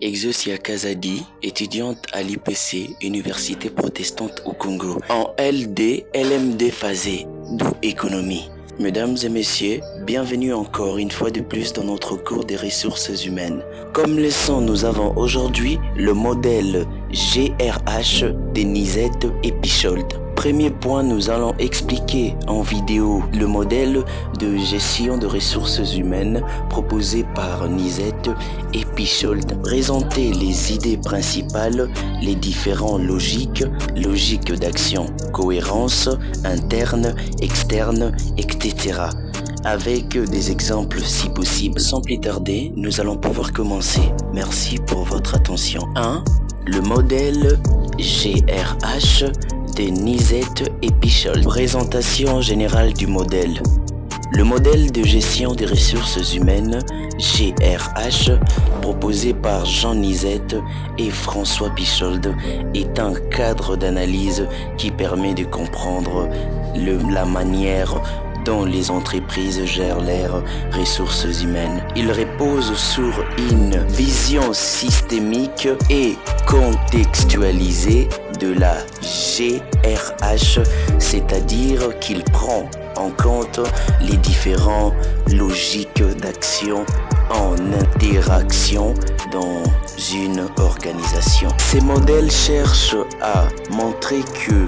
Exosia Kazadi, étudiante à l'IPC, Université protestante au Congo, en LD, LMD phasé, d'où économie. Mesdames et messieurs, bienvenue encore une fois de plus dans notre cours des ressources humaines. Comme leçon, nous avons aujourd'hui le modèle GRH de Nizet et Pichold. Premier point, nous allons expliquer en vidéo le modèle de gestion de ressources humaines proposé par Nizet et Pichold. Présenter les idées principales, les différents logiques d'action, cohérence, interne, externe, etc. avec des exemples si possible. Sans plus tarder, nous allons pouvoir commencer. Merci pour votre attention. 1. Le modèle GRH de Nizet et Pichold. Présentation générale du modèle. Le modèle de gestion des ressources humaines, GRH, proposé par Jean Nizet et François Pichold, est un cadre d'analyse qui permet de comprendre la manière dont les entreprises gèrent leurs ressources humaines. Il repose sur une vision systémique et contextualisée de la GRH, c'est-à-dire qu'il prend en compte les différentes logiques d'action en interaction dans une organisation. Ces modèles cherchent à montrer que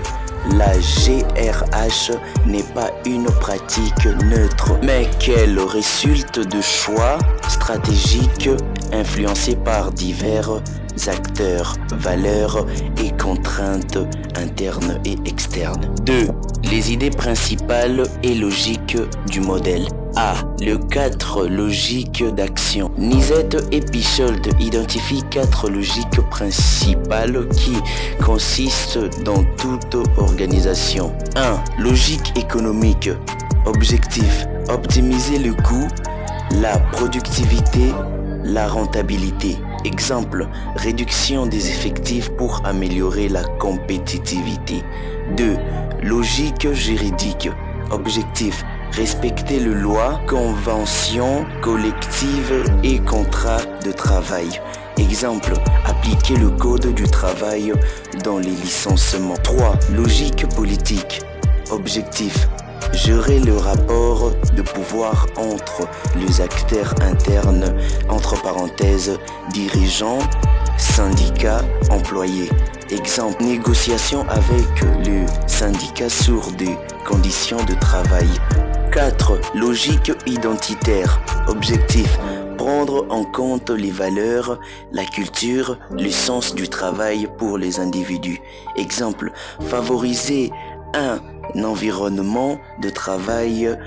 la GRH n'est pas une pratique neutre, mais qu'elle résulte de choix stratégiques influencés par divers acteurs, valeurs et contraintes internes et externes. 2. Les idées principales et logiques du modèle. A. Le 4 logiques d'action. Nizet et Pichold identifient 4 logiques principales qui consistent dans toute organisation. 1. Logique économique. Objectif. Optimiser le coût, la productivité, la rentabilité. Exemple, réduction des effectifs pour améliorer la compétitivité. 2. Logique juridique. Objectif. Respecter les lois, conventions collectives et contrats de travail. Exemple, appliquer le code du travail dans les licenciements. 3. Logique politique. Objectif. Gérer le rapport de pouvoir entre les acteurs internes, entre parenthèses, dirigeants, syndicats, employés. Exemple, négociation avec le syndicat sur des conditions de travail. 4. Logique identitaire. Objectif. Prendre en compte les valeurs, la culture, le sens du travail pour les individus. Exemple, favoriser un environnement de travail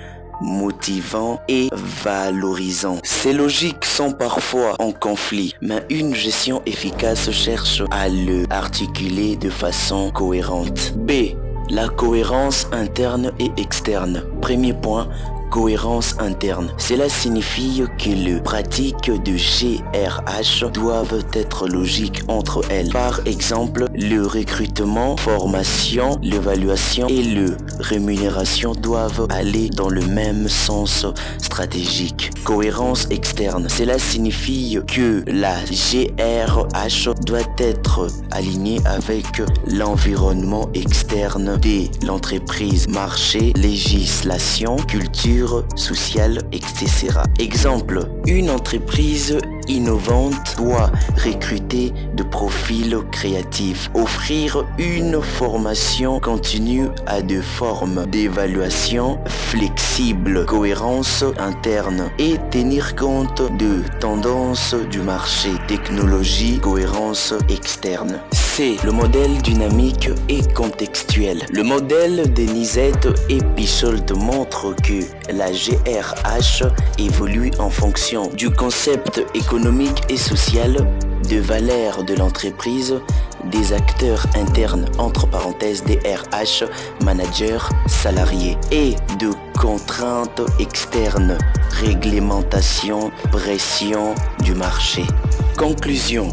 motivant et valorisant. Ces logiques sont parfois en conflit, mais une gestion efficace cherche à le articuler de façon cohérente. B. La cohérence interne et externe. Premier point, cohérence interne. Cela signifie que les pratiques de GRH doivent être logiques entre elles. Par exemple, le recrutement, formation, l'évaluation et la rémunération doivent aller dans le même sens stratégique. Cohérence externe. Cela signifie que la GRH doit être alignée avec l'environnement externe de l'entreprise, marché, législation, culture, sociale, etc. Exemple, une entreprise innovante doit recruter de profils créatifs, offrir une formation continue à des formes d'évaluation flexibles, cohérence interne et tenir compte de tendances du marché, technologie, cohérence externe. C. Le modèle dynamique et contextuel. Le modèle de Nizet et Pichold montre que la GRH évolue en fonction du concept économique et social, de valeurs de l'entreprise, des acteurs internes, entre parenthèses DRH, managers, salariés, et de contraintes externes, réglementation, pression du marché. Conclusion.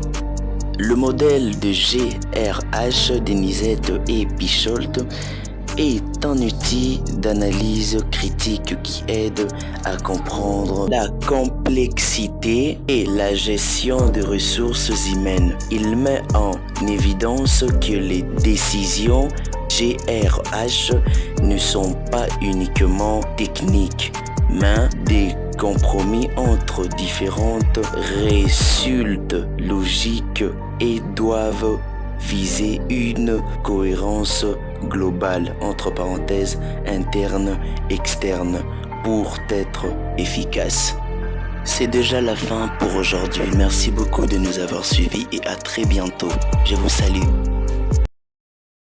Le modèle de GRH de Nizet et Pichold est un outil d'analyse critique qui aide à comprendre la complexité et la gestion des ressources humaines. Il met en évidence que les décisions GRH ne sont pas uniquement techniques, mais des compromis entre différentes résultes logiques et doivent viser une cohérence globale, entre parenthèses, interne, externe, pour être efficace. C'est déjà la fin pour aujourd'hui. Merci beaucoup de nous avoir suivis et à très bientôt. Je vous salue.